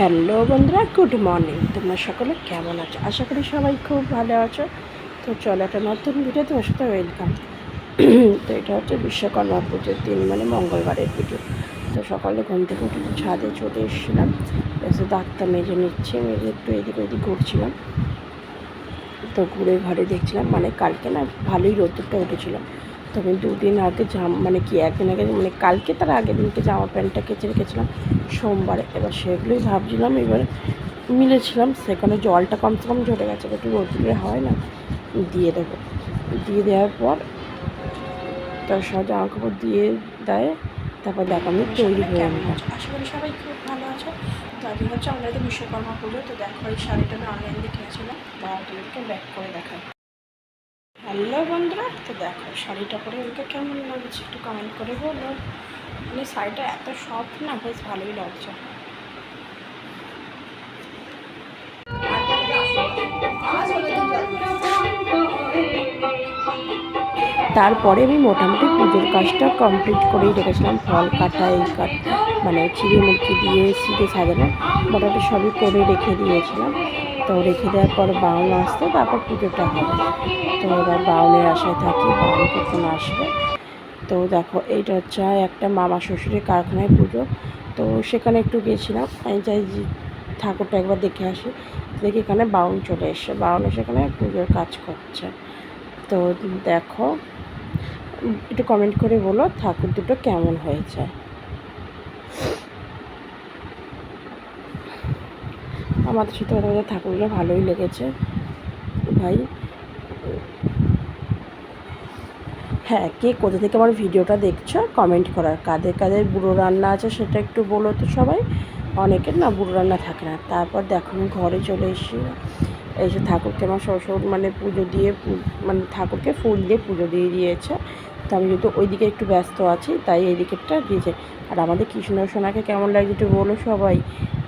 Hello বন্ধুরা, good morning. তোমরা সকলে কেমন আছো? আশা করি সবাই খুব ভালো আছো। তো চলো, একটা নতুন ভিডিও তোমার সাথে ওয়েলকাম। তো এটা হচ্ছে বিশ্বকর্মা পুজোর দিন, মানে মঙ্গলবারের ভিডিও। তো সকালে ঘুম থেকে উঠে ছাদে চলে এসেছিলাম, এসে দাঁতটা মেজে নিচ্ছি, মেজে একটু এদিক ওদিক ঘুরছিলাম। তো ঘুরে ঘরে দেখছিলাম, মানে কালকে না ভালোই রোদ্দুরটা উঠেছিলাম। তো আমি দুদিন আগে একদিন আগে, মানে কালকে তার আগের দিনকে জামা প্যান্টটা কেচে রেখেছিলাম সোমবারে। এবার সেগুলোই ভাবছিলাম, এবার মিলেছিলাম সেখানে জলটা কমসে কম ঝরে গেছে, একটু রোদ্দুরে হয় না, দিয়ে দেবো। দিয়ে দেওয়ার পর তার সব জামা কাপড় দিয়ে দেয়, তারপর দেখো আমি তৈরি হয়ে নিলাম। আশা করি সবাই খুব ভালো আছে। তো আজকে হচ্ছে আমাদের বিশ্বকর্মা পুজো। তো দেখো এই শাড়িটা আমি অনলাইন দেখেছিলাম, বা ওদেরকে ব্যাক করে দেখাই। হ্যালো বন্ধুরা, তো দেখো শাড়িটা পরে ওকে কেমন লাগছে একটু কমেন্ট করে বলো। মানে শাড়িটা এত সফট না, বেশ ভালোই লাগছে। তারপরে আমি মোটামুটি পুজোর কাজটা কমপ্লিট করেই রেখেছিলাম। ফল কাটা, এই কাট, মানে চিড়ে মুরগি দিয়ে সিটে সাজানো, মোটামুটি সবই করে রেখে দিয়েছিলাম। তো রেখে দেওয়ার পর বাউন আসতে, তারপর পুজোটা হবে। তো এবার বাউনের আশায় থাকি, বাউন কখন আসবে। তো দেখো এইটা হচ্ছে একটা মামা শ্বশুরের কারখানায় পুজো। তো সেখানে একটু গেছিলাম, আমি চাই যে ঠাকুরটা একবার দেখে আসি। দেখি এখানে বাউন চলে এসছে, বাউন সেখানে পুজোর কাজ করছে। তো দেখো, একটু কমেন্ট করে বলো ঠাকুর দুটো কেমন হয়েছে। আমাদের সাথে ওদের ঠাকুরগুলো ভালোই লেগেছে ভাই। হ্যাঁ, কে কোথা থেকে আমার ভিডিওটা দেখছো কমেন্ট করার, কাদের কাদের বুড়ো রান্না আছে সেটা একটু বলো তো সবাই। অনেকের না বুড়ো রান্না থাকে না। তারপর দেখো আমি ঘরে চলে এসেছি, এসে ঠাকুরকে আমার শ্বশুর মানে পুজো দিয়ে, মানে ঠাকুরকে ফুল দিয়ে পুজো দিয়ে দিয়েছে। তো আমি যেহেতু ওইদিকে একটু ব্যস্ত আছি, তাই এই দিকেরটা দিয়েছে। আর আমাদের কৃষ্ণ সোনাকে কেমন লাগছে একটু বলো সবাই।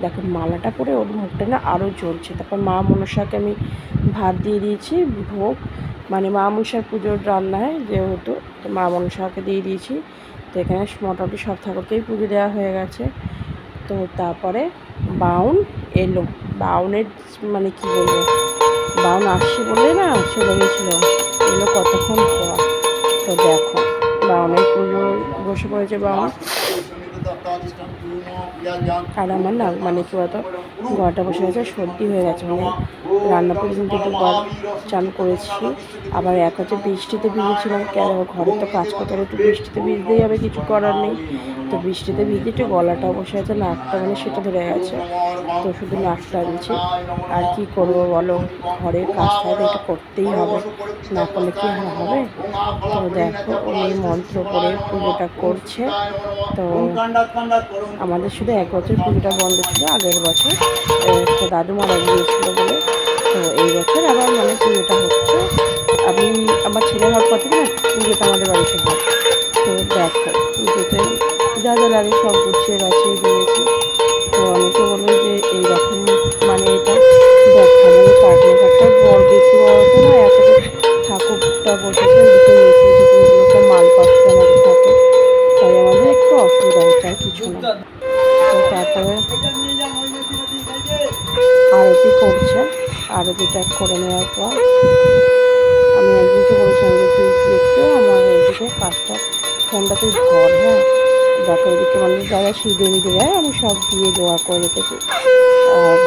দেখো মালাটা পরে ওর মুখটা না আরও জ্বলছে। তারপর মা মনসাকে আমি ভাত দিয়ে দিয়েছি, ভোগ, মানে মা মনসার পুজোর রান্না হয় যেহেতু, তো মা মনসাকে দিয়ে দিয়েছি। তো এখানে মোটামুটি সব ঠাকুরকেই পুজো দেওয়া হয়ে গেছে। তো তারপরে বাউন এলো, বাউনের মানে কী বলবো, বাউন আসছে বলে না চলে গেছিলো, এলো কতক্ষণ পর। তো দেখো বাউনের পুজো বসে পড়েছে বাউন। আর আমার না মানে কী বলতো, ঘরটা বসে গেছে, সর্দি হয়ে গেছে, মানে রান্না পর্যন্ত দুবার চান করেছি। আবার এক হচ্ছে বৃষ্টিতে ভিজেছিলাম, কেন ঘরে তো কাজ করতে হবে, একটু বৃষ্টিতে ভিজতেই হবে, কিছু করার নেই। তো বৃষ্টিতে ভিজে একটু গলাটাও বসে আছে, নাকটা মানে সেটা ধরে গেছে। তো শুধু নাকটা আনছি, আর কি করবো বলো, ঘরের কাজটা তো একটু করতেই হবে, না করলে কি আর হবে। তো দেখো উনি মন্ত্র করে পুজোটা করছে। তো আমাদের শুধু এক বছর পুজোটা বন্ধ ছিল আগের বছর, তো দাদু মারা গিয়েছিলো বলে। তো এই বছর আবার মানে পুজোটা হচ্ছে। আমি আমার ছেলে হওয়ার পর থেকে না পুজোটা আমাদের বাড়িতে হয়। তো দেখো পুজোতে যা যা লাগে সব গুছিয়ে গাছিয়ে দিয়েছি। তো অনেকে বলবে যে এইরকম, মানে এটা দেখো আমাদের কাটনা বড়, বেশি বড় তো না, একটা ঠাকুরটা বসেছে, ওদিকে মেশিন টেশিনগুলো সব মালপত্র আমাদের থাকে, তাই আমাদের একটু অসুবিধা হচ্ছে, আর কিছু না। তো তারপরে আরতি করছে, আরতিটা করে নেওয়ার পর আমি একদিনকে বলেছিলাম যে তুই একটু আমার এইদিকে কাজটা, ফোনটা তুই ধর, হ্যাঁ। দেখো এদিকে মানে যা যা সিঁদে মিদে দেয় আমি সব দিয়ে জোগাড় করে রেখেছি। আর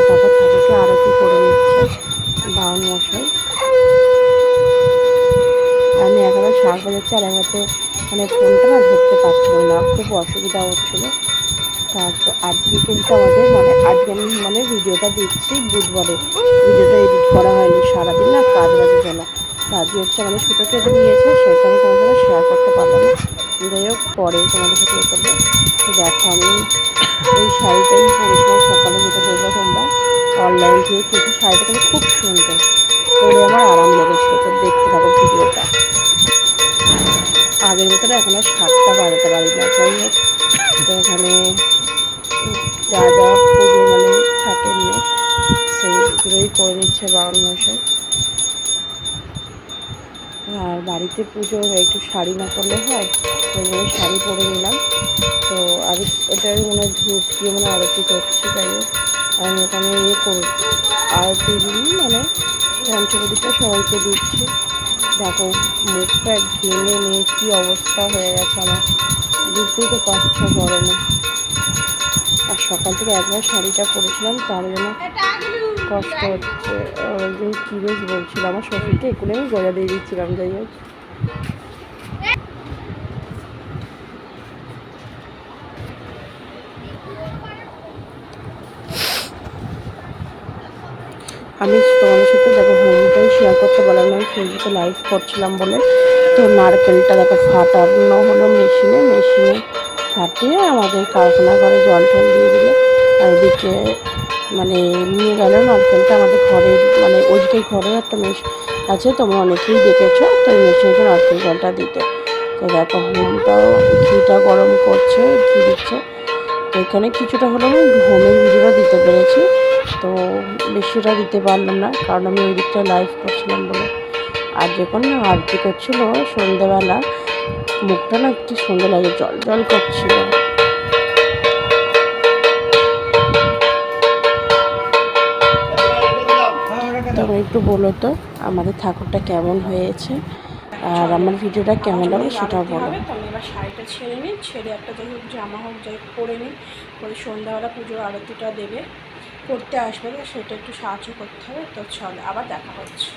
তারপর ঠাকুরকে আরতি করে নিচ্ছে বাউন মশাই। আমি একেবারে শাঁখ বাজাচ্ছি, আর একবারে মানে ফোনটা না ধরতে পারছিলাম না, খুব অসুবিধা হচ্ছিলো। তারপর আজকে কিন্তু আমাদের মানে আজকে আমি মানে ভিডিওটা দিচ্ছি বুধবারে, ভিডিওটা এডিট করা হয়নি, সারাদিন না কাজ বাজে জন্য। তো আজকে হচ্ছে আমাদের সুতো কেটে নিয়েছে, সেটা আমি তোমাদের সাথে শেয়ার করতে পারলাম না। যাই হোক পরে তোমাদের সাথে এ করবো। তো দেখো আমি এই শাড়িটাই পরেছিলাম সকালে, যেটা দেখবো তোমরা অনলাইন থেকে, কিন্তু শাড়িটা কিন্তু খুব সুন্দর, পরে আমার আরাম লেগেছিলো। তো দেখতে থাকো ভিডিওটা। আগের মতো না এখন আর 7টা বাজাতে পারি না। যাই হোক, তো এখানে যা যা পুজো মানে থাকে সেইগুলোই করে নিচ্ছে বাউন মশাই। আর বাড়িতে পুজো একটু শাড়ি না করলে হয়, ওই জন্য শাড়ি পরে নিলাম। তো আর এটাই মনে হয় ধূপ দিয়ে মনে আরতি করছি, তাই আমি ওখানে আরতি মানে পঞ্চবটিটা সবাইকে দিচ্ছি। দেখো মুখটা ঘেমে নিয়ে কী অবস্থা হয়ে গেছে আমার, বুঝতেই তো পারছো গরমে। আর সকাল থেকে একবার শাড়িটা পরেছিলাম, তার জন্য কষ্ট হচ্ছে। একদিন কী বেশ বলছিল আমার শ্বশুরকে, এগুলো আমি গজা দিয়ে দিচ্ছিলাম। যাই হোক, আমি তোমাদের সাথে দেখো হোমটাই শেয়ার করতে পারলাম না, আমি ফেসবুকে লাইভ করছিলাম বলে। তো নারকেলটা দেখো ফাটানো হলো মেশিনে ফাটিয়ে আমাদের কারখানা ঘরে জল টল দিয়ে দিলে। আর এদিকে মানে নিয়ে গেল নারকেলটা আমাদের ঘরের, মানে ওইদিকে ঘরের একটা মেশ আছে, তোমরা অনেকেই দেখেছো। তো এই মেশিনে নারকেল জলটা দিতে, তো দেখো হোমটাও ঘিটা গরম করছে, ঘি দিচ্ছে। তো এখানে কিছুটা হলেও আমি হোমের ভিডিওটা দিতে পেরেছি, তো বেশিটা দিতে পারলাম না, কারণ আমি ওই দিকটা লাইভ করছিলাম বলে। আর যখন আরতি করছিল সন্ধ্যেবেলা, মুখটা না একটু সুন্দর লাগে, জল জল করছিল। তবে একটু বলো তো আমাদের ঠাকুরটা কেমন হয়েছে, আর আমার ভিডিওটা কেমন লাগে সেটাও বলো। তো আমি এবার শাড়িটা ছেড়ে নিই, ছেড়ে একটা যাই হোক জামা হোক যাই পরে নিই, পরে সন্ধ্যাবেলা পুজোর আরতিটা দেবে, করতে আসবে, সেটা একটু সাহায্য করতে হবে। তো চলো আবার দেখা হচ্ছে।